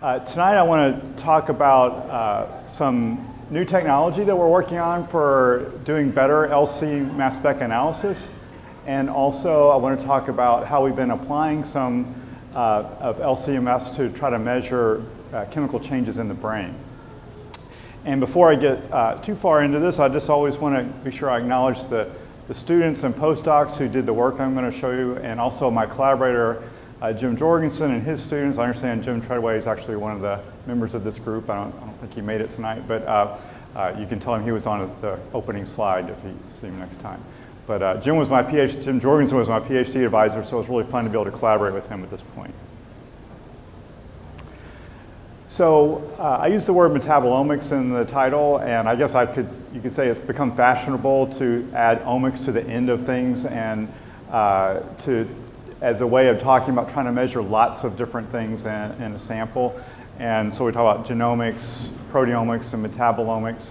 Tonight I want to talk about some new technology that we're working on for doing better LC mass spec analysis. And also I want to talk about how we've been applying some of LC-MS to try to measure chemical changes in the brain. And before I get too far into this, I just always want to be sure I acknowledge the students and postdocs who did the work I'm going to show you, and also my collaborator, Jim Jorgensen, and his students. I understand Jim Treadway is actually one of the members of this group. I don't think he made it tonight, but you can tell him he was on the opening slide if you see him next time. But Jim Jorgensen was my PhD advisor, so it was really fun to be able to collaborate with him at this point. So I use the word metabolomics in the title, and I guess you could say it's become fashionable to add omics to the end of things, and as a way of talking about trying to measure lots of different things in a sample. And so we talk about genomics, proteomics, and metabolomics.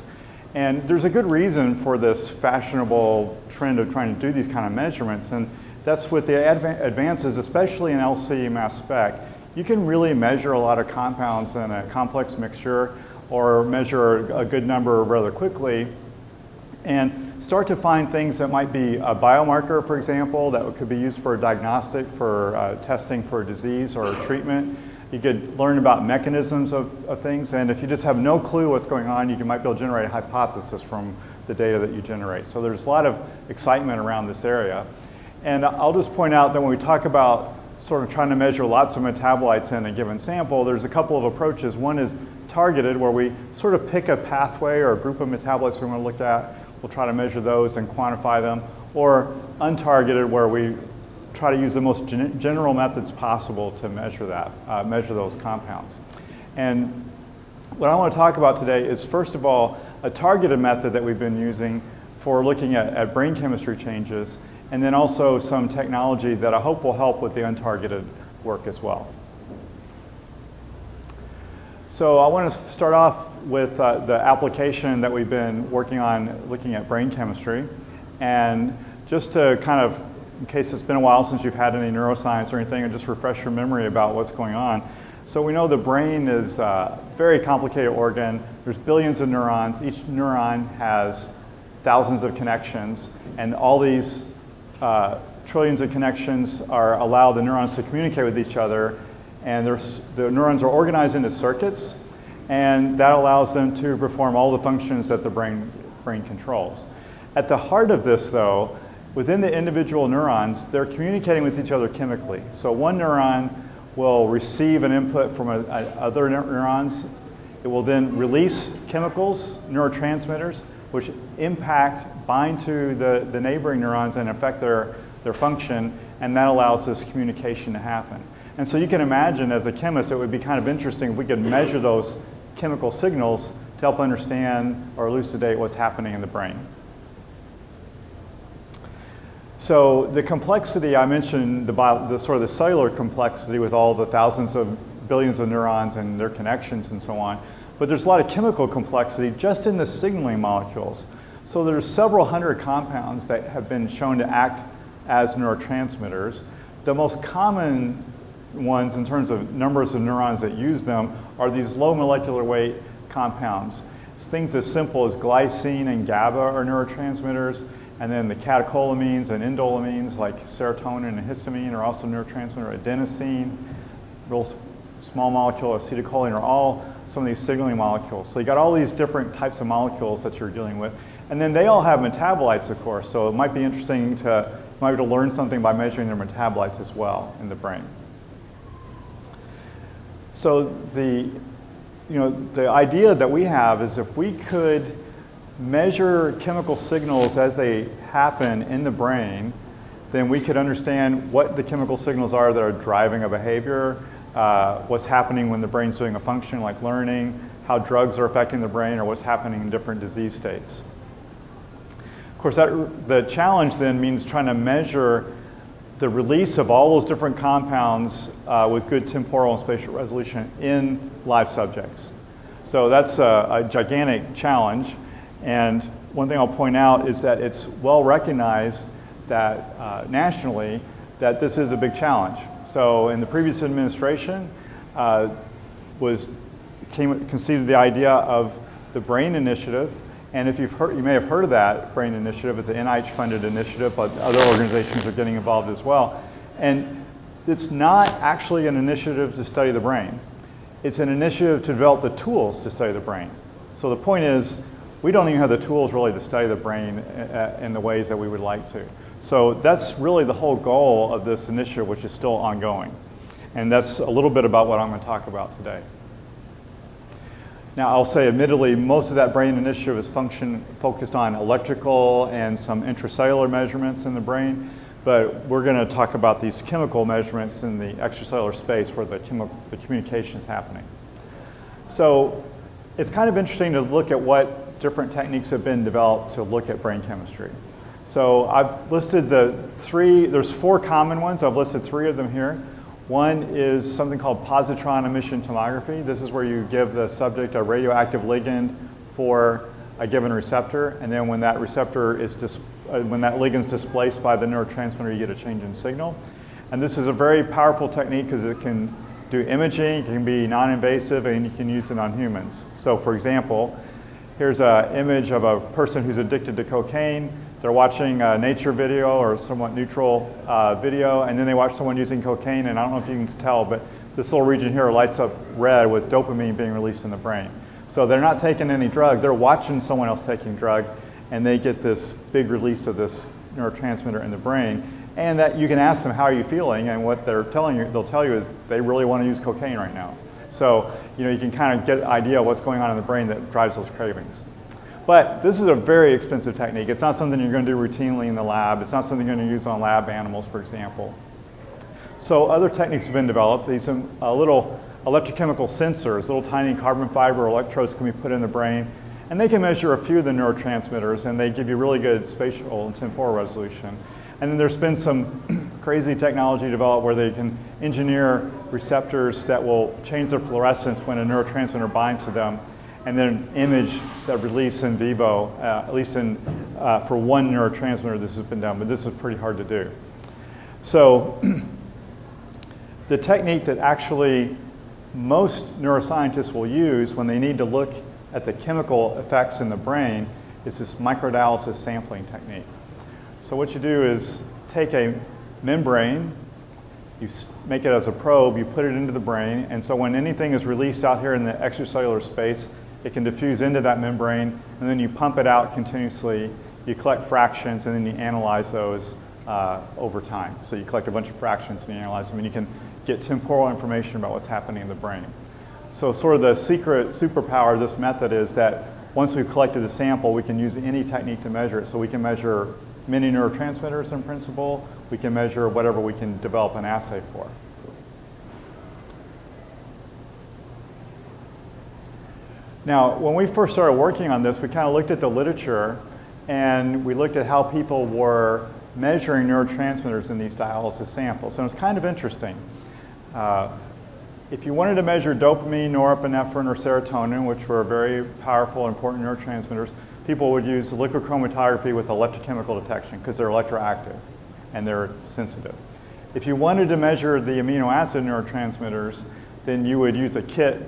And there's a good reason for this fashionable trend of trying to do these kind of measurements, and that's with the advances, especially in LC mass spec. You can really measure a lot of compounds in a complex mixture, or measure a good number rather quickly, and start to find things that might be a biomarker, for example, that could be used for a diagnostic, for testing for disease or treatment. You could learn about mechanisms of things, and if you just have no clue what's going on, you might be able to generate a hypothesis from the data that you generate. So there's a lot of excitement around this area. And I'll just point out that when we talk about sort of trying to measure lots of metabolites in a given sample, there's a couple of approaches. One is targeted, where we sort of pick a pathway or a group of metabolites we want to look at. We'll try to measure those and quantify them. Or untargeted, where we try to use the most general methods possible to measure that, measure those compounds. And what I want to talk about today is, first of all, a targeted method that we've been using for looking at brain chemistry changes, and then also some technology that I hope will help with the untargeted work as well. So I want to start off with the application that we've been working on looking at brain chemistry. And just to kind of, in case it's been a while since you've had any neuroscience or anything, and just refresh your memory about what's going on. So we know the brain is a very complicated organ. There's billions of neurons. Each neuron has thousands of connections, and all these trillions of connections allow the neurons to communicate with each other. And the neurons are organized into circuits, and that allows them to perform all the functions that the brain controls. At the heart of this, though, within the individual neurons, they're communicating with each other chemically. So one neuron will receive an input from other neurons. It will then release chemicals, neurotransmitters, which bind to the neighboring neurons and affect their function, and that allows this communication to happen. And so you can imagine, as a chemist, it would be kind of interesting if we could measure those chemical signals to help understand or elucidate what's happening in the brain. So the complexity, I mentioned the sort of the cellular complexity with all the thousands of billions of neurons and their connections and so on. But there's a lot of chemical complexity just in the signaling molecules. So there's several hundred compounds that have been shown to act as neurotransmitters. The most common ones in terms of numbers of neurons that use them are these low molecular weight compounds. It's things as simple as glycine and GABA are neurotransmitters, and then the catecholamines and indolamines like serotonin and histamine are also neurotransmitter. Adenosine, real small molecule acetylcholine are all some of these signaling molecules. So you got all these different types of molecules that you're dealing with, and then they all have metabolites, of course. So it might be interesting to learn something by measuring their metabolites as well in the brain. So the idea that we have is if we could measure chemical signals as they happen in the brain, then we could understand what the chemical signals are that are driving a behavior, what's happening when the brain's doing a function like learning, how drugs are affecting the brain, or what's happening in different disease states. Of course, the challenge then means trying to measure the release of all those different compounds with good temporal and spatial resolution in live subjects. So that's a gigantic challenge. And one thing I'll point out is that it's well recognized that nationally that this is a big challenge. So in the previous administration, conceived the idea of the Brain Initiative. And if you may have heard of that Brain Initiative. It's an NIH-funded initiative, but other organizations are getting involved as well. And it's not actually an initiative to study the brain. It's an initiative to develop the tools to study the brain. So the point is, we don't even have the tools really to study the brain in the ways that we would like to. So that's really the whole goal of this initiative, which is still ongoing. And that's a little bit about what I'm going to talk about today. Now, I'll say, admittedly, most of that Brain Initiative is focused on electrical and some intracellular measurements in the brain, but we're going to talk about these chemical measurements in the extracellular space where the communication is happening. So it's kind of interesting to look at what different techniques have been developed to look at brain chemistry. So I've listed there's 4 common ones. I've listed 3 of them here. One is something called positron emission tomography. This is where you give the subject a radioactive ligand for a given receptor, and then when that receptor is when that ligand is displaced by the neurotransmitter, you get a change in signal. And this is a very powerful technique because it can do imaging, it can be non-invasive, and you can use it on humans. So for example, here's an image of a person who's addicted to cocaine. They're watching a nature video or somewhat neutral video, and then they watch someone using cocaine, and I don't know if you can tell, but this little region here lights up red with dopamine being released in the brain. So they're not taking any drug, they're watching someone else taking drug, and they get this big release of this neurotransmitter in the brain. And that you can ask them, how are you feeling? And what they'll tell you is they really want to use cocaine right now. So you can kind of get an idea of what's going on in the brain that drives those cravings. But this is a very expensive technique. It's not something you're going to do routinely in the lab. It's not something you're going to use on lab animals, for example. So other techniques have been developed. These little electrochemical sensors, little tiny carbon fiber electrodes can be put in the brain, and they can measure a few of the neurotransmitters, and they give you really good spatial and temporal resolution. And then there's been some crazy technology developed where they can engineer receptors that will change their fluorescence when a neurotransmitter binds to them, and then image that release in vivo, at least for one neurotransmitter this has been done, but this is pretty hard to do. So the technique that actually most neuroscientists will use when they need to look at the chemical effects in the brain is this microdialysis sampling technique. So what you do is take a membrane, you make it as a probe, you put it into the brain, and so when anything is released out here in the extracellular space, it can diffuse into that membrane, and then you pump it out continuously, you collect fractions, and then you analyze those over time. So you collect a bunch of fractions and you analyze them, and you can get temporal information about what's happening in the brain. So sort of the secret superpower of this method is that once we've collected the sample, we can use any technique to measure it. So we can measure many neurotransmitters in principle, we can measure whatever we can develop an assay for. Now, when we first started working on this, we kind of looked at the literature and we looked at how people were measuring neurotransmitters in these dialysis samples. And it was kind of interesting. If you wanted to measure dopamine, norepinephrine, or serotonin, which were very powerful, important neurotransmitters, people would use liquid chromatography with electrochemical detection because they're electroactive and they're sensitive. If you wanted to measure the amino acid neurotransmitters, then you would use a kit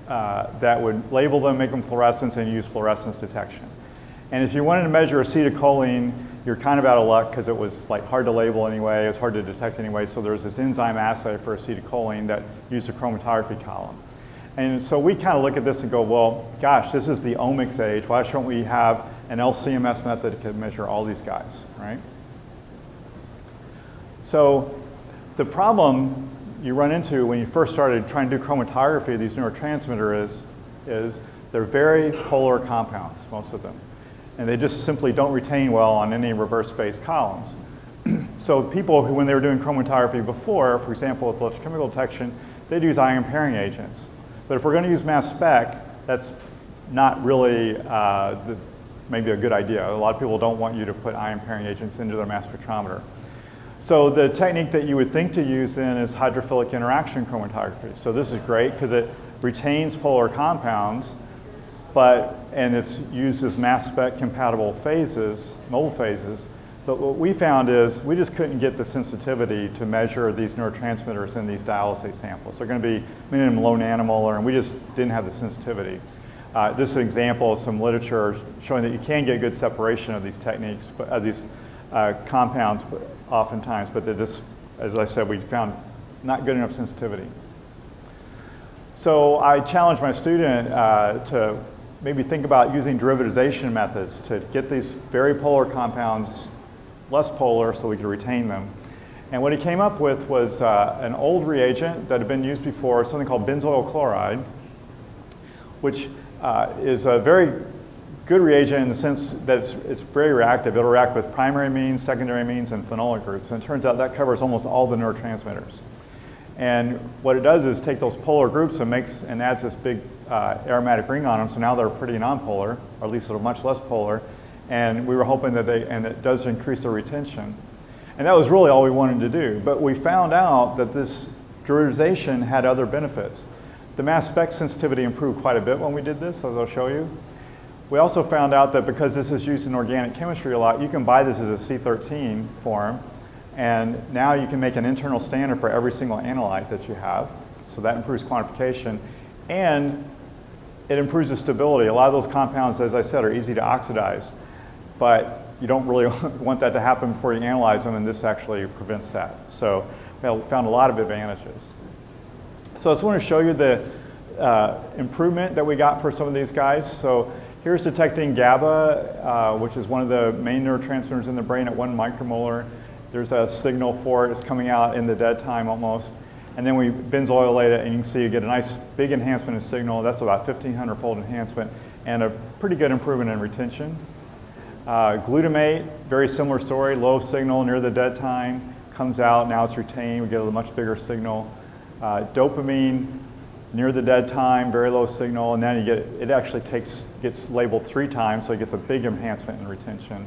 that would label them, make them fluorescence, and use fluorescence detection. And if you wanted to measure acetylcholine, you're kind of out of luck because it was like hard to label anyway, it was hard to detect anyway, so there's this enzyme assay for acetylcholine that used a chromatography column. And so we kind of look at this and go, well, gosh, this is the omics age. Why shouldn't we have an LCMS method that can measure all these guys, right? So the problem you run into when you first started trying to do chromatography of these neurotransmitters is they're very polar compounds, most of them. And they just simply don't retain well on any reverse phase columns. So people who, when they were doing chromatography before, for example, with electrochemical detection, they'd use ion pairing agents. But if we're going to use mass spec, that's not really maybe a good idea. A lot of people don't want you to put ion pairing agents into their mass spectrometer. So the technique that you would think to use then is hydrophilic interaction chromatography. So this is great because it retains polar compounds, and it's used as mass spec compatible phases, mobile phases, But what we found is we just couldn't get the sensitivity to measure these neurotransmitters in these dialysate samples. They're going to be minimum low nanomolar, and we just didn't have the sensitivity. This is an example of some literature showing that you can get good separation of these techniques, of these compounds oftentimes, but that just, as I said, we found not good enough sensitivity. So I challenged my student to maybe think about using derivatization methods to get these very polar compounds less polar so we could retain them. And what he came up with was an old reagent that had been used before, something called benzoyl chloride, which is a very good reagent in the sense that it's very reactive. It'll react with primary amines, secondary amines, and phenolic groups. And it turns out that covers almost all the neurotransmitters. And what it does is take those polar groups and adds this big aromatic ring on them, so now they're pretty nonpolar, or at least they're much less polar. And we were hoping that it does increase their retention. And that was really all we wanted to do. But we found out that this derivatization had other benefits. The mass spec sensitivity improved quite a bit when we did this, as I'll show you. We also found out that because this is used in organic chemistry a lot, you can buy this as a C13 form, and now you can make an internal standard for every single analyte that you have. So that improves quantification, and it improves the stability. A lot of those compounds, as I said, are easy to oxidize, but you don't really want that to happen before you analyze them, and this actually prevents that. So we found a lot of advantages. So I just want to show you the improvement that we got for some of these guys. So here's detecting GABA, which is one of the main neurotransmitters in the brain at 1 micromolar. There's a signal for it. It's coming out in the dead time almost. And then we benzoylate it, and you can see you get a nice big enhancement in signal. That's about 1,500-fold enhancement, and a pretty good improvement in retention. Glutamate, very similar story, low signal near the dead time, comes out, now it's retained, we get a much bigger signal. Dopamine, near the dead time, very low signal, and then it actually gets labeled 3 times, so it gets a big enhancement in retention.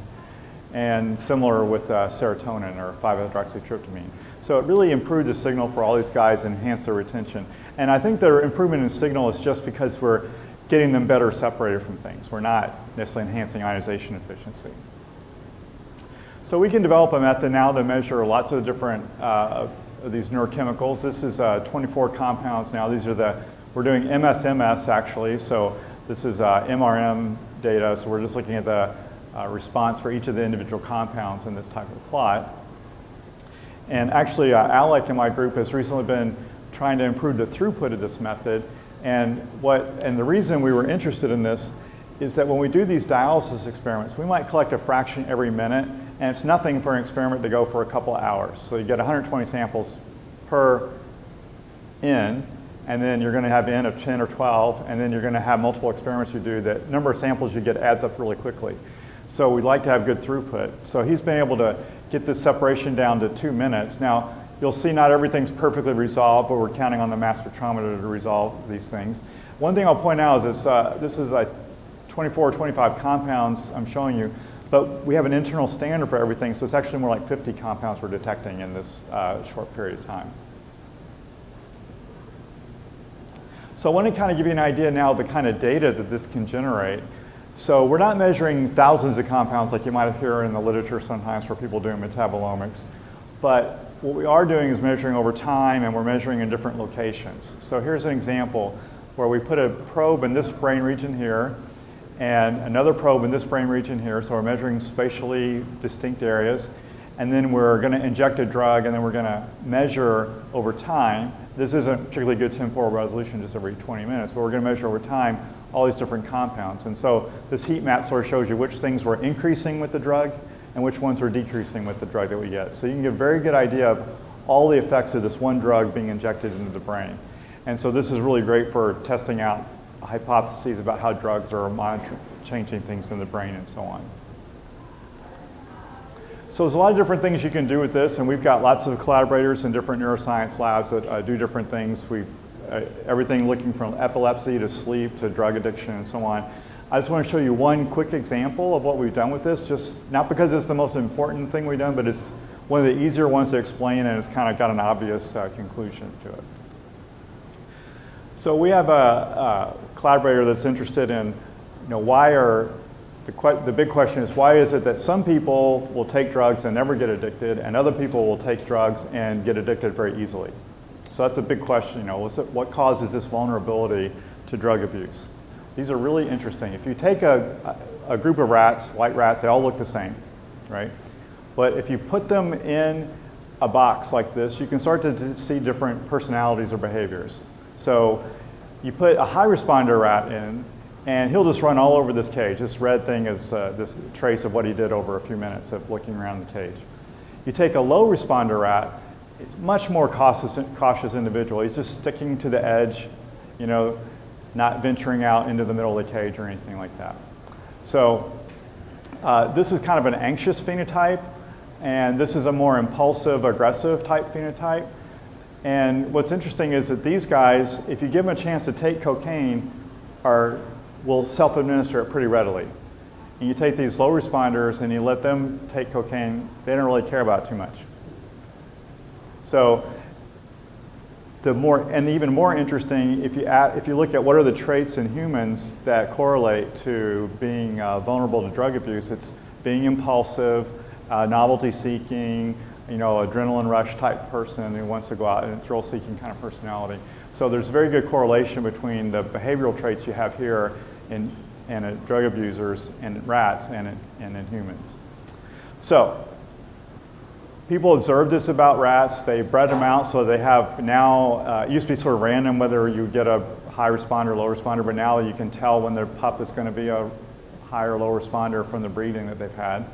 And similar with serotonin or 5-hydroxytryptamine. So it really improved the signal for all these guys and enhanced their retention. And I think their improvement in signal is just because we're getting them better separated from things. We're not necessarily enhancing ionization efficiency. So we can develop a method now to measure lots of different of these neurochemicals. This is 24 compounds now. We're doing MS-MS actually, so this is MRM data, so we're just looking at the response for each of the individual compounds in this type of plot. And actually, Alec in my group has recently been trying to improve the throughput of this method. And the reason we were interested in this is that when we do these dialysis experiments, we might collect a fraction every minute, and it's nothing for an experiment to go for a couple of hours. So you get 120 samples per N, and then you're going to have N of 10 or 12, and then you're going to have multiple experiments you do. The number of samples you get adds up really quickly. So we'd like to have good throughput. So he's been able to get this separation down to 2 minutes. Now, you'll see not everything's perfectly resolved, but we're counting on the mass spectrometer to resolve these things. One thing I'll point out is this is like 24 or 25 compounds I'm showing you, but we have an internal standard for everything, so it's actually more like 50 compounds we're detecting in this short period of time. So I want to kind of give you an idea now of the kind of data that this can generate. So we're not measuring thousands of compounds like you might hear in the literature sometimes for people doing metabolomics, but what we are doing is measuring over time, and we're measuring in different locations. So here's an example where we put a probe in this brain region here and another probe in this brain region here, so we're measuring spatially distinct areas, and then we're going to inject a drug, and then we're going to measure over time. This isn't particularly good temporal resolution just every 20 minutes, but we're going to measure over time all these different compounds. And so this heat map sort of shows you which things were increasing with the drug and which ones were decreasing with the drug that we get. So you can get a very good idea of all the effects of this one drug being injected into the brain. And so this is really great for testing out hypotheses about how drugs are changing things in the brain and so on. So there's a lot of different things you can do with this, and we've got lots of collaborators in different neuroscience labs that do different things. We've everything looking from epilepsy to sleep to drug addiction and so on. I just want to show you one quick example of what we've done with this, just not because it's the most important thing we've done, but it's one of the easier ones to explain, and it's kind of got an obvious conclusion to it. So we have a collaborator that's interested in, why are the big question is, why is it that some people will take drugs and never get addicted, and other people will take drugs and get addicted very easily? So that's a big question, you know, what causes this vulnerability to drug abuse? These are really interesting. If you take a group of rats, white rats, they all look the same, right? But if you put them in a box like this, you can start to see different personalities or behaviors. So you put a high responder rat in, and he'll just run all over this cage. This red thing is this trace of what he did over a few minutes of looking around the cage. You take a low responder rat, it's much more cautious individual. He's just sticking to the edge, you know, not venturing out into the middle of the cage or anything like that. So this is kind of an anxious phenotype, and this is a more impulsive, aggressive type phenotype. And what's interesting is that these guys, if you give them a chance to take cocaine, will self-administer it pretty readily. And you take these low responders and you let them take cocaine, they don't really care about it too much. So even more interesting, if you look at what are the traits in humans that correlate to being vulnerable to drug abuse, it's being impulsive, novelty seeking, you know, adrenaline rush type person who wants to go out, and thrill seeking kind of personality. So there's a very good correlation between the behavioral traits you have here in drug abusers and rats and in humans. So people observed this about rats. They bred them out, so they have now, it used to be sort of random whether you get a high responder, low responder, but now you can tell when their pup is going to be a high or low responder from the breeding that they've had.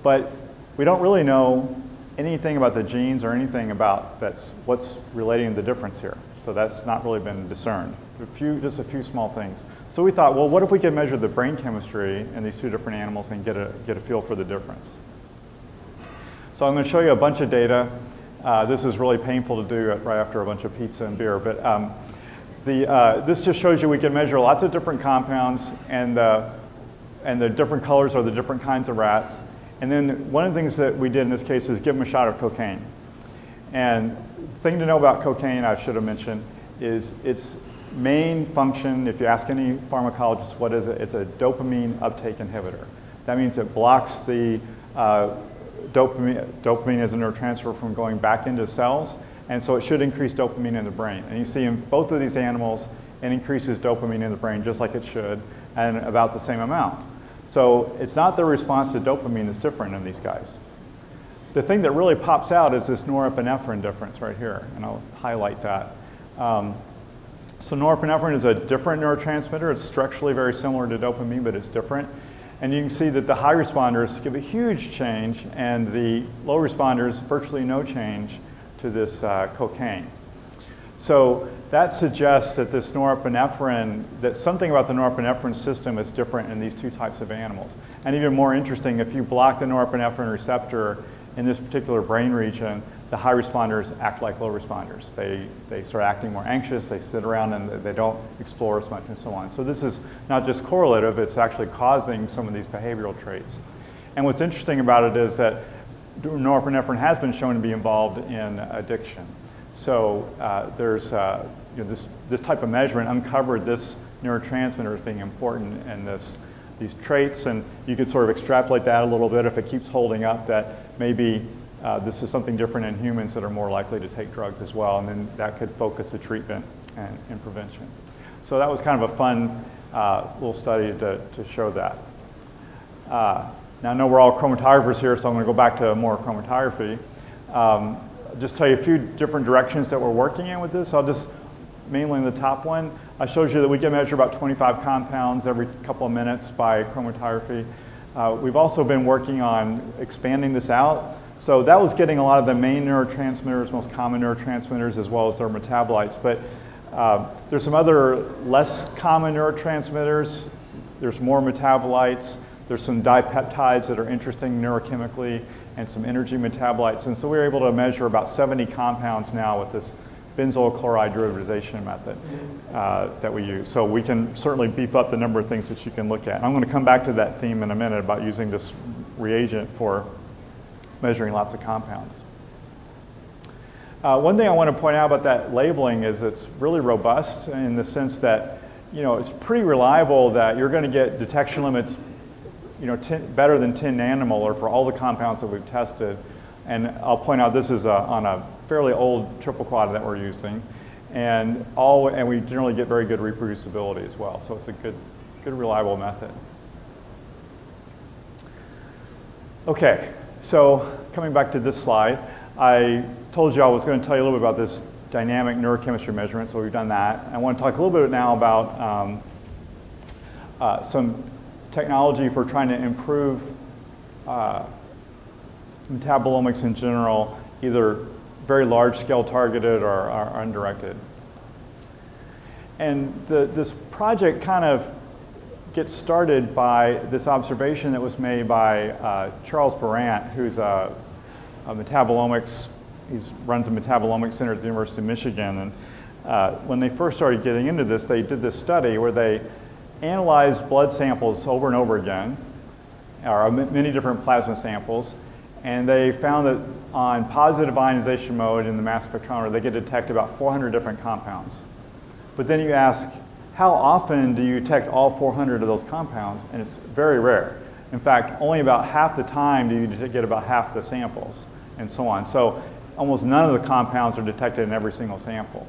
But we don't really know anything about the genes or anything about what's relating the difference here. So that's not really been discerned. Just a few small things. So we thought, well, what if we could measure the brain chemistry in these two different animals and get a feel for the difference? So I'm going to show you a bunch of data. This is really painful to do right after a bunch of pizza and beer, but this just shows you we can measure lots of different compounds, and the different colors are the different kinds of rats. And then one of the things that we did in this case is give them a shot of cocaine. And the thing to know about cocaine, I should have mentioned, is its main function, if you ask any pharmacologist what is it, it's a dopamine uptake inhibitor. That means it blocks the dopamine as a neurotransmitter from going back into cells, and so it should increase dopamine in the brain. And you see in both of these animals, it increases dopamine in the brain just like it should, and about the same amount. So it's not the response to dopamine that's different in these guys. The thing that really pops out is this norepinephrine difference right here, and I'll highlight that. So norepinephrine is a different neurotransmitter. It's structurally very similar to dopamine, but it's different. And you can see that the high responders give a huge change, and the low responders virtually no change to this cocaine. So that suggests that this norepinephrine, that something about the norepinephrine system is different in these two types of animals. And even more interesting, if you block the norepinephrine receptor in this particular brain region, the high responders act like low responders. They start acting more anxious, they sit around and they don't explore as much and so on. So this is not just correlative, it's actually causing some of these behavioral traits. And what's interesting about it is that norepinephrine has been shown to be involved in addiction. So there's this type of measurement uncovered this neurotransmitter as being important in these traits, and you could sort of extrapolate that a little bit if it keeps holding up, that maybe this is something different in humans that are more likely to take drugs as well, and then that could focus the treatment and prevention. So that was kind of a fun little study to show that. Now I know we're all chromatographers here, so I'm going to go back to more chromatography. Just tell you a few different directions that we're working in with this. I'll just, mainly in the top one, I showed you that we can measure about 25 compounds every couple of minutes by chromatography. We've also been working on expanding this out. So that was getting a lot of the main neurotransmitters, most common neurotransmitters, as well as their metabolites. But there's some other less common neurotransmitters. There's more metabolites. There's some dipeptides that are interesting neurochemically, and some energy metabolites. And so we were able to measure about 70 compounds now with this benzoyl chloride derivatization method that we use. So we can certainly beef up the number of things that you can look at. And I'm going to come back to that theme in a minute about using this reagent for measuring lots of compounds. One thing I want to point out about that labeling is it's really robust in the sense that, you know, it's pretty reliable that you're going to get detection limits better than 10 nanomolar for all the compounds that we've tested. And I'll point out this is on a fairly old triple quad that we're using. And we generally get very good reproducibility as well. So it's a good reliable method. Okay, so coming back to this slide, I told you I was going to tell you a little bit about this dynamic neurochemistry measurement, so we've done that. I want to talk a little bit now about some technology for trying to improve metabolomics in general, either very large scale targeted or undirected. And this project kind of gets started by this observation that was made by Charles Barant, who's a metabolomics, he runs a metabolomics center at the University of Michigan. And when they first started getting into this, they did this study where they analyzed blood samples over and over again, or many different plasma samples, and they found that on positive ionization mode in the mass spectrometer, they could detect about 400 different compounds. But then you ask, how often do you detect all 400 of those compounds? And it's very rare. In fact, only about half the time do you get about half the samples, and so on. So almost none of the compounds are detected in every single sample.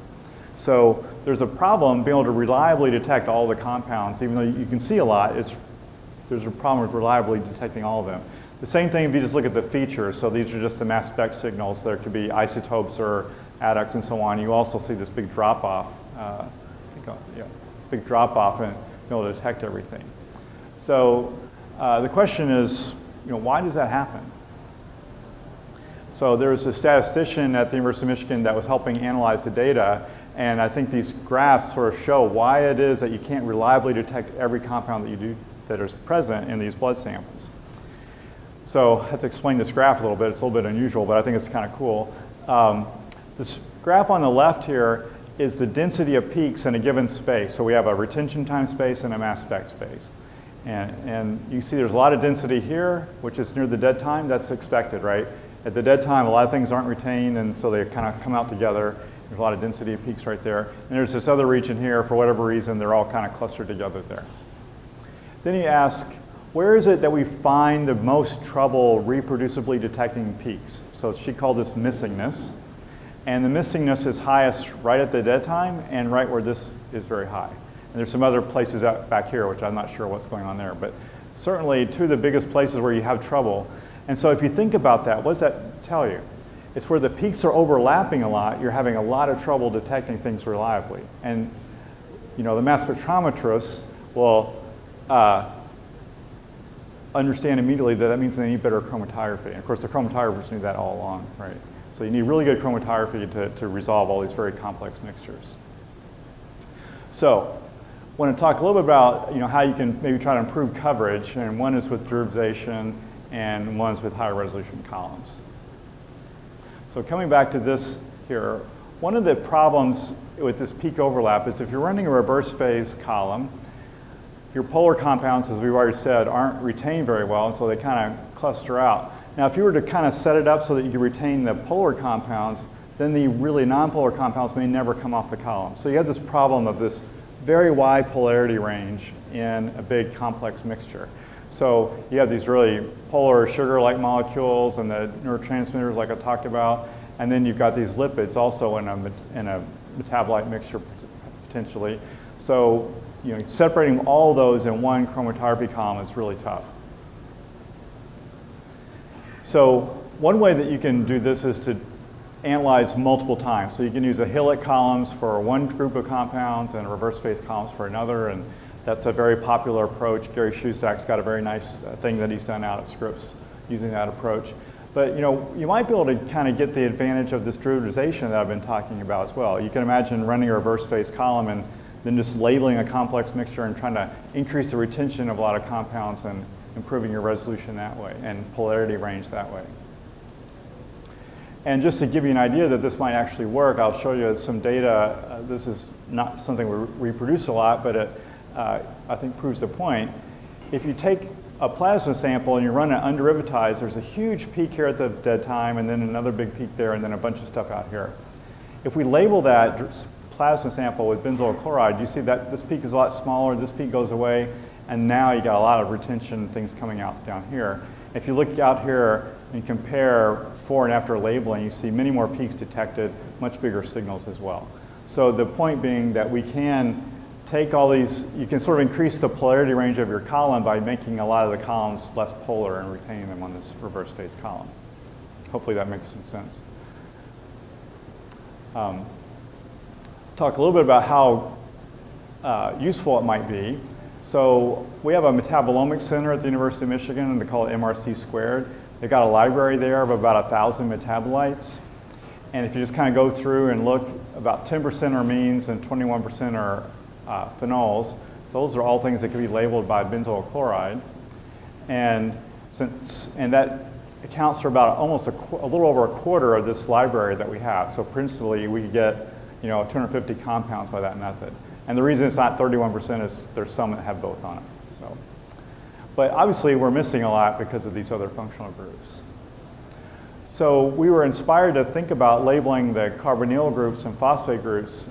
So there's a problem being able to reliably detect all the compounds, even though you can see a lot, there's a problem with reliably detecting all of them. The same thing if you just look at the features. So these are just the mass spec signals. There could be isotopes or adducts and so on. You also see this big drop-off, big drop-off and be able to detect everything. So the question is, why does that happen? So there was a statistician at the University of Michigan that was helping analyze the data, and I think these graphs sort of show why it is that you can't reliably detect every compound that is present in these blood samples. So I have to explain this graph a little bit. It's a little bit unusual, but I think it's kind of cool. This graph on the left here is the density of peaks in a given space. So we have a retention time space and a mass spec space. And you see there's a lot of density here, which is near the dead time. That's expected, right? At the dead time, a lot of things aren't retained, and so they kind of come out together. There's a lot of density of peaks right there. And there's this other region here, for whatever reason, they're all kind of clustered together there. Then you ask, where is it that we find the most trouble reproducibly detecting peaks? So she called this missingness. And the missingness is highest right at the dead time and right where this is very high. And there's some other places out back here, which I'm not sure what's going on there. But certainly two of the biggest places where you have trouble. And so if you think about that, what does that tell you? It's where the peaks are overlapping a lot, you're having a lot of trouble detecting things reliably. And the mass spectrometrists will understand immediately that that means they need better chromatography. And of course, the chromatographers knew that all along, right? So you need really good chromatography to resolve all these very complex mixtures. So I want to talk a little bit about how you can maybe try to improve coverage, and one is with derivatization and one is with higher resolution columns. So coming back to this here, one of the problems with this peak overlap is if you're running a reverse phase column, your polar compounds, as we've already said, aren't retained very well, and so they kind of cluster out. Now, if you were to kind of set it up so that you could retain the polar compounds, then the really nonpolar compounds may never come off the column. So you have this problem of this very wide polarity range in a big complex mixture. So you have these really polar sugar-like molecules and the neurotransmitters like I talked about, and then you've got these lipids also in a metabolite mixture potentially. So separating all those in one chromatography column is really tough. So one way that you can do this is to analyze multiple times. So you can use a Hillet columns for one group of compounds and reverse phase columns for another, and that's a very popular approach. Gary Shustak's got a very nice thing that he's done out at Scripps using that approach. But you might be able to kind of get the advantage of this derivatization that I've been talking about as well. You can imagine running a reverse phase column and then just labeling a complex mixture and trying to increase the retention of a lot of compounds and improving your resolution that way and polarity range that way. And just to give you an idea that this might actually work, I'll show you some data. This is not something we reproduce a lot, but it I think proves the point. If you take a plasma sample and you run it underivatized, there's a huge peak here at the dead time and then another big peak there and then a bunch of stuff out here. If we label that plasma sample with benzoyl chloride, you see that this peak is a lot smaller, this peak goes away, and now you got a lot of retention things coming out down here. If you look out here and compare before and after labeling, you see many more peaks detected, much bigger signals as well. So the point being that we can take all these, you can sort of increase the polarity range of your column by making a lot of the columns less polar and retaining them on this reverse phase column. Hopefully that makes some sense. Talk a little bit about how useful it might be. So we have a metabolomics center at the University of Michigan, and they call it MRC squared. They've got a library there of about 1,000 metabolites. And if you just kind of go through and look, about 10% are amines and 21% are phenols. So those are all things that can be labeled by benzoyl chloride. And that accounts for about almost a little over a quarter of this library that we have. So principally, we could get 250 compounds by that method. And the reason it's not 31% is there's some that have both on it. So, but obviously, we're missing a lot because of these other functional groups. So we were inspired to think about labeling the carbonyl groups and phosphate groups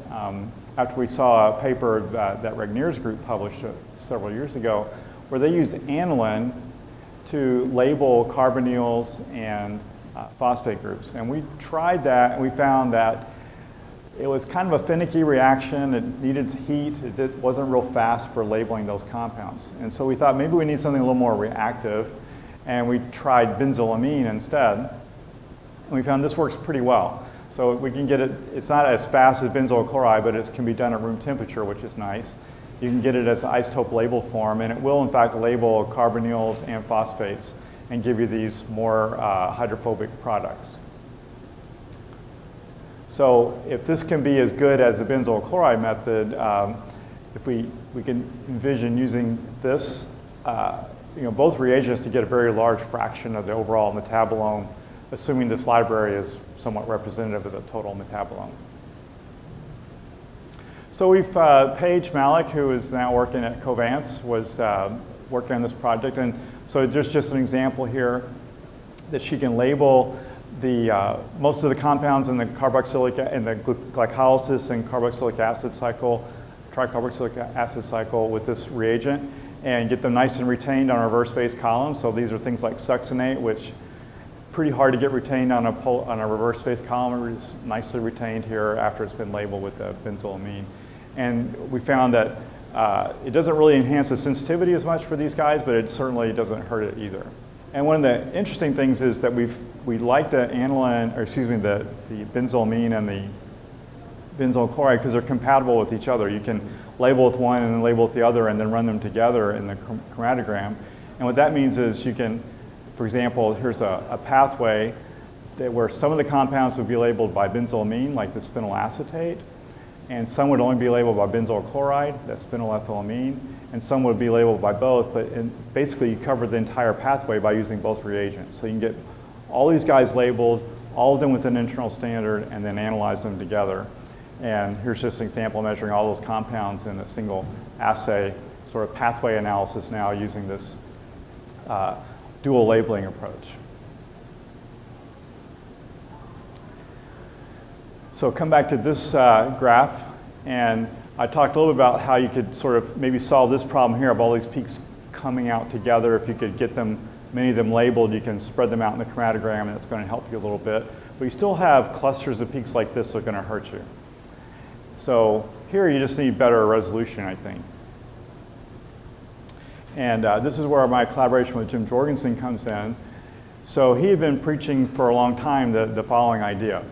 after we saw a paper that Regnier's group published several years ago, where they used aniline to label carbonyls and phosphate groups. And we tried that, and we found that it was kind of a finicky reaction. It needed heat. It wasn't real fast for labeling those compounds. And so we thought maybe we need something a little more reactive, and we tried benzolamine instead. And we found this works pretty well. So we can get it, it's not as fast as benzoyl chloride, but it can be done at room temperature, which is nice. You can get it as an isotope label form, and it will in fact label carbonyls and phosphates and give you these more hydrophobic products. So if this can be as good as the benzoyl chloride method, if we can envision using this, both reagents to get a very large fraction of the overall metabolome, assuming this library is somewhat representative of the total metabolome. So we've, Paige Malik, who is now working at Covance, was working on this project. And so there's just an example here that she can label the, most of the compounds in the carboxylic, in the glycolysis and carboxylic acid cycle, tricarboxylic acid cycle with this reagent and get them nice and retained on a reverse phase column. So these are things like succinate, which pretty hard to get retained on a reverse phase column. It's nicely retained here after it's been labeled with the benzolamine. And we found that it doesn't really enhance the sensitivity as much for these guys, but it certainly doesn't hurt it either. And one of the interesting things is that we like the aniline, or excuse me, the benzolamine and the benzoyl chloride because they're compatible with each other. You can label with one and then label with the other and then run them together in the chromatogram. And what that means is you can, for example, here's a pathway where some of the compounds would be labeled by benzolamine, like this phenylacetate, and some would only be labeled by benzoyl chloride, that's phenylethylamine, and some would be labeled by both, but basically you cover the entire pathway by using both reagents. So you can get all these guys labeled, all of them with an internal standard, and then analyze them together. And here's just an example measuring all those compounds in a single assay, sort of pathway analysis now using this dual labeling approach. So come back to this graph, and I talked a little bit about how you could sort of maybe solve this problem here of all these peaks coming out together. If you could get them, many of them labeled, you can spread them out in the chromatogram, and it's going to help you a little bit. But you still have clusters of peaks like this that are going to hurt you. So here you just need better resolution, I think. And this is where my collaboration with Jim Jorgensen comes in. So he had been preaching for a long time the following idea,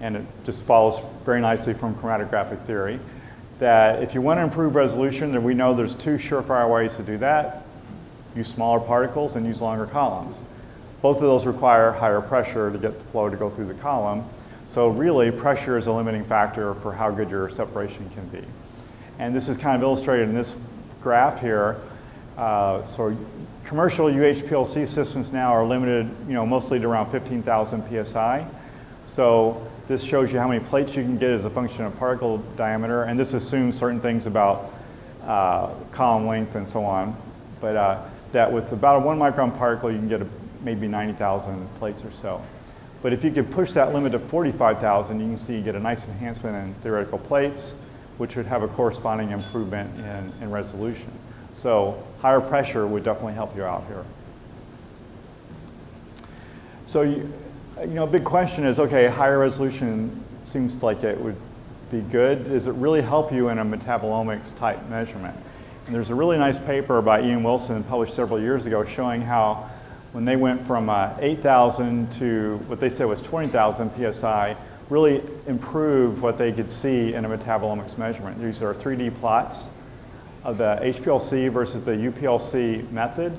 and it just follows very nicely from chromatographic theory, that if you want to improve resolution, then we know there's two surefire ways to do that. Use smaller particles and use longer columns. Both of those require higher pressure to get the flow to go through the column. So really, pressure is a limiting factor for how good your separation can be. And this is kind of illustrated in this graph here. So commercial UHPLC systems now are limited, mostly to around 15,000 psi. So this shows you how many plates you can get as a function of particle diameter, and this assumes certain things about column length and so on. But that with about a 1 micron particle, you can get maybe 90,000 plates or so. But if you could push that limit to 45,000, you can see you get a nice enhancement in theoretical plates, which would have a corresponding improvement in resolution. So higher pressure would definitely help you out here. So a big question is, okay, higher resolution seems like it would be good. Does it really help you in a metabolomics type measurement? And there's a really nice paper by Ian Wilson published several years ago showing how when they went from 8,000 to what they said was 20,000 psi, really improved what they could see in a metabolomics measurement. These are 3D plots of the HPLC versus the UPLC method.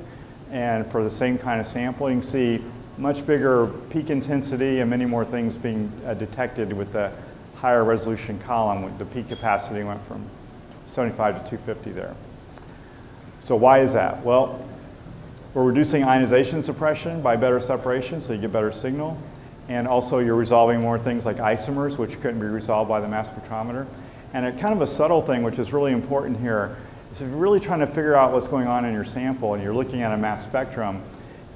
And for the same kind of sample, you can see much bigger peak intensity and many more things being detected with the higher resolution column. The peak capacity went from 75 to 250 there. So why is that? Well, we're reducing ionization suppression by better separation, so you get better signal. And also you're resolving more things like isomers, which couldn't be resolved by the mass spectrometer. And a kind of a subtle thing, which is really important here, is if you're really trying to figure out what's going on in your sample and you're looking at a mass spectrum,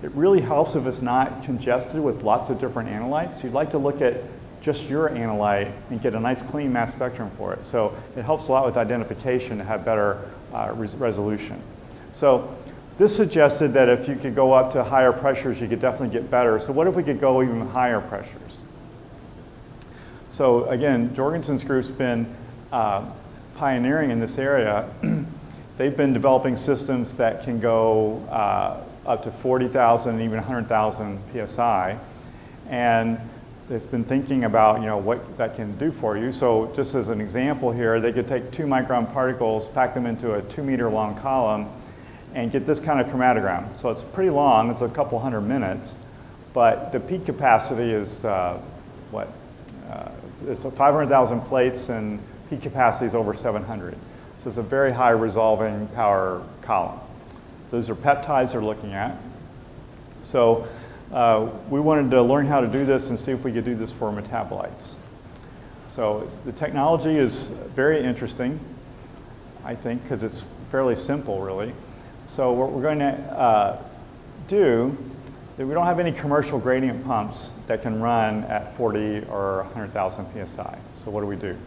it really helps if it's not congested with lots of different analytes. You'd like to look at just your analyte and get a nice clean mass spectrum for it. So it helps a lot with identification to have better resolution. So this suggested that if you could go up to higher pressures, you could definitely get better. So what if we could go even higher pressures? So again, Jorgensen's group's been pioneering in this area. They've been developing systems that can go up to 40,000, even 100,000 psi. And they've been thinking about what that can do for you. So just as an example here, they could take 2 micron particles, pack them into a 2-meter long column, and get this kind of chromatogram. So it's pretty long, it's a couple hundred minutes, but the peak capacity is it's 500,000 plates and peak capacity is over 700. So it's a very high resolving power column. Those are peptides they're looking at. So we wanted to learn how to do this and see if we could do this for metabolites. So the technology is very interesting, I think, because it's fairly simple, really. So what we're going to do, we don't have any commercial gradient pumps that can run at 40 or 100,000 psi. So what do?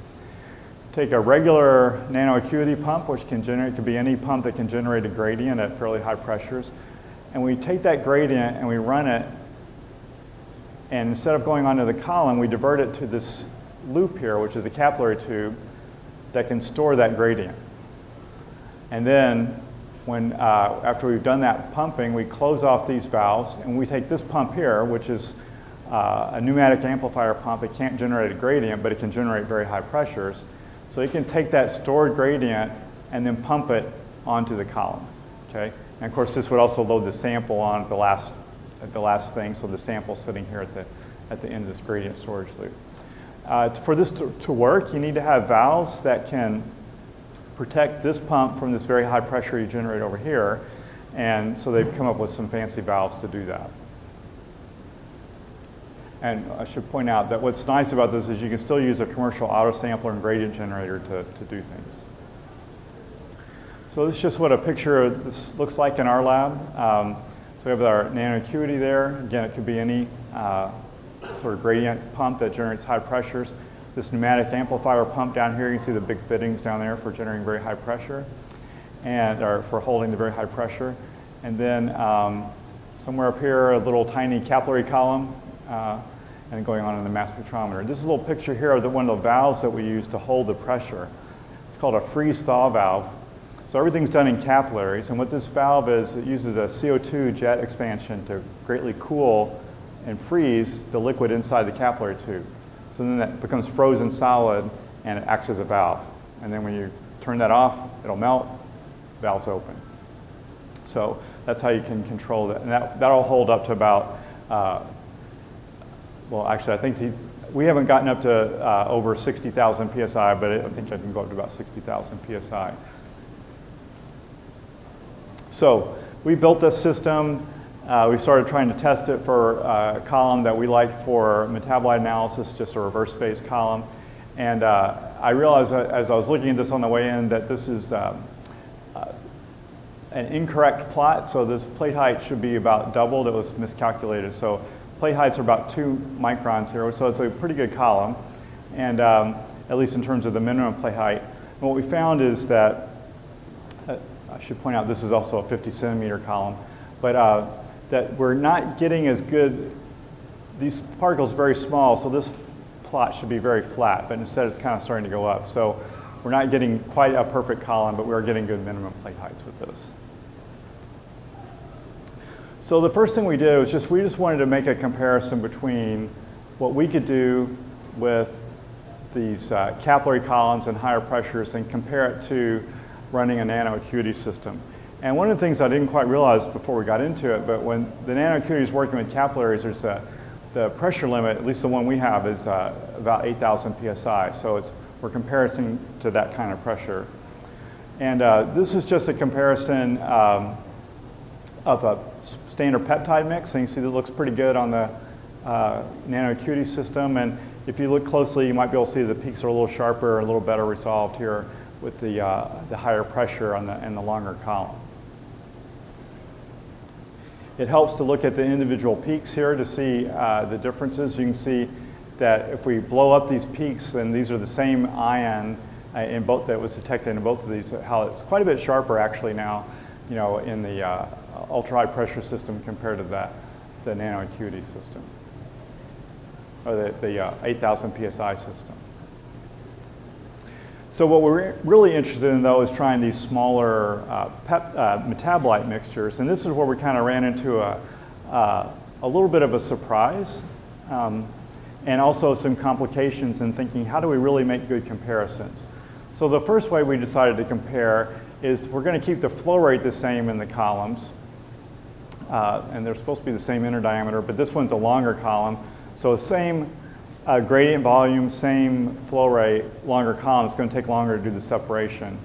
Take a regular nano acuity pump, which can be any pump that can generate a gradient at fairly high pressures. And we take that gradient and we run it, and instead of going onto the column, we divert it to this loop here, which is a capillary tube that can store that gradient. And then after we've done that pumping, we close off these valves, and we take this pump here, which is a pneumatic amplifier pump. It can't generate a gradient, but it can generate very high pressures. So you can take that stored gradient and then pump it onto the column. Okay? And of course, this would also load the sample on the last thing, so the sample's sitting here at the end of this gradient storage loop. For this to work, you need to have valves that can protect this pump from this very high pressure you generate over here. And so they've come up with some fancy valves to do that. And I should point out that what's nice about this is you can still use a commercial autosampler and gradient generator to do things. So this is just what a picture of this looks like in our lab. So we have our nano acuity there. Again, it could be any sort of gradient pump that generates high pressures. This pneumatic amplifier pump down here, you can see the big fittings down there for generating very high pressure, or for holding the very high pressure. And then somewhere up here, a little tiny capillary column, and going on in the mass spectrometer. This is a little picture here of one of the valves that we use to hold the pressure. It's called a freeze-thaw valve. So everything's done in capillaries, and what this valve is, it uses a CO2 jet expansion to greatly cool and freeze the liquid inside the capillary tube. So then that becomes frozen solid and it acts as a valve. And then when you turn that off, it'll melt, valve's open. So that's how you can control that. And that'll hold up to about, well, actually, I think we haven't gotten up to over 60,000 psi, but I think I can go up to about 60,000 psi. So we built this system. We started trying to test it for a column that we like for metabolite analysis, just a reverse phase column. And I realized as I was looking at this on the way in that this is an incorrect plot. So this plate height should be about doubled. It was miscalculated. So plate heights are about 2 microns here. So it's a pretty good column, and at least in terms of the minimum plate height. And what we found is that I should point out this is also a 50 centimeter column, but that we're not getting as good, these particles are very small, so this plot should be very flat, but instead it's kind of starting to go up. So we're not getting quite a perfect column, but we are getting good minimum plate heights with this. So the first thing we did was we just wanted to make a comparison between what we could do with these capillary columns and higher pressures and compare it to running a nano acuity system. And one of the things I didn't quite realize before we got into it, but when the nano acuity is working with capillaries, there's the pressure limit, at least the one we have, is about 8,000 psi. So we're comparing to that kind of pressure. And this is just a comparison of a standard peptide mix. And you see that looks pretty good on the nano acuity system. And if you look closely, you might be able to see the peaks are a little sharper, a little better resolved here with the higher pressure on the longer column. It helps to look at the individual peaks here to see the differences. You can see that if we blow up these peaks, then these are the same ion in both that was detected in both of these. How it's quite a bit sharper actually now, in the ultra high pressure system compared to the nano acuity system, or the 8,000 psi system. So what we're really interested in, though, is trying these smaller metabolite mixtures. And this is where we kind of ran into a little bit of a surprise and also some complications in thinking, how do we really make good comparisons? So the first way we decided to compare is we're going to keep the flow rate the same in the columns. And they're supposed to be the same inner diameter, but this one's a longer column. So the same gradient volume, same flow rate, longer column. It's going to take longer to do the separation,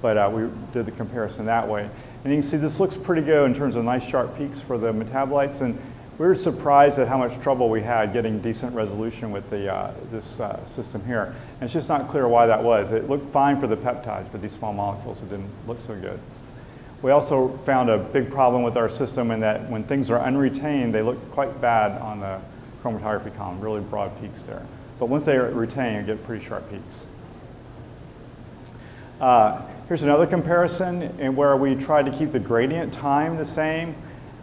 but we did the comparison that way. And you can see this looks pretty good in terms of nice sharp peaks for the metabolites, and we were surprised at how much trouble we had getting decent resolution with this system here. And it's just not clear why that was. It looked fine for the peptides, but these small molecules, it didn't look so good. We also found a big problem with our system in that when things are unretained, they look quite bad on the chromatography column, really broad peaks there. But once they are retained, you get pretty sharp peaks. Here's another comparison in where we tried to keep the gradient time the same.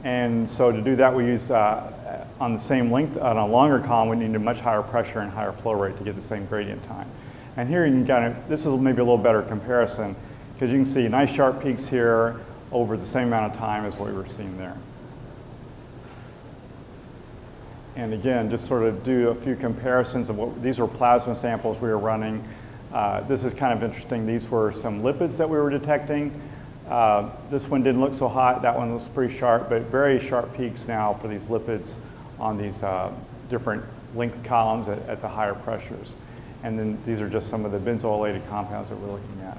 And so to do that, we used on the same length, on a longer column, we needed much higher pressure and higher flow rate to get the same gradient time. And here you can kind of, this is maybe a little better comparison, because you can see nice sharp peaks here over the same amount of time as what we were seeing there. And again, just sort of do a few comparisons of what, these were plasma samples we were running. This is kind of interesting. These were some lipids that we were detecting. This one didn't look so hot. That one was pretty sharp, but very sharp peaks now for these lipids on these different length columns at the higher pressures. And then these are just some of the benzoylated compounds that we're looking at.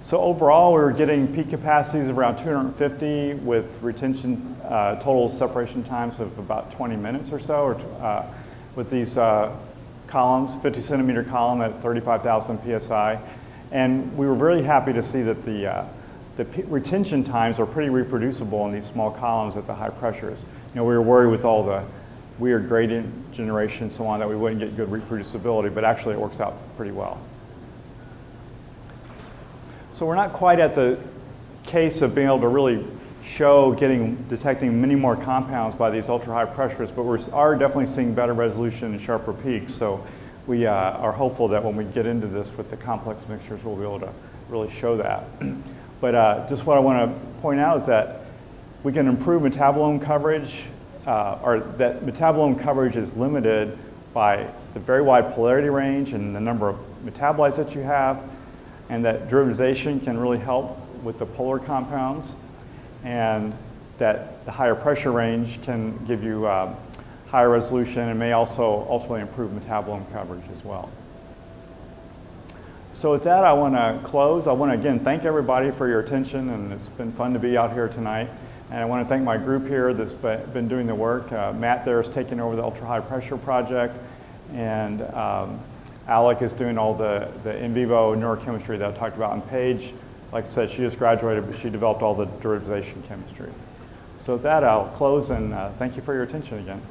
So overall, we were getting peak capacities of around 250 with retention total separation times of about 20 minutes or so, or with these columns, 50 centimeter column at 35,000 psi. And we were very happy to see that the retention times are pretty reproducible in these small columns at the high pressures. We were worried with all the weird gradient generation and so on that we wouldn't get good reproducibility, but actually it works out pretty well. So we're not quite at the case of being able to really show detecting many more compounds by these ultra high pressures, but we are definitely seeing better resolution and sharper peaks. So we are hopeful that when we get into this with the complex mixtures, we'll be able to really show that. But just what I want to point out is that we can improve metabolome coverage, or that metabolome coverage is limited by the very wide polarity range and the number of metabolites that you have, and that derivatization can really help with the polar compounds, and that the higher pressure range can give you higher resolution and may also ultimately improve metabolome coverage as well. So with that, I want to close. I want to again thank everybody for your attention, and it's been fun to be out here tonight. And I want to thank my group here that's been doing the work. Matt there is taking over the ultra high pressure project, and Alec is doing all the in vivo neurochemistry that I talked about. And Paige, like I said, she just graduated, but she developed all the derivatization chemistry. So with that, I'll close, and thank you for your attention again.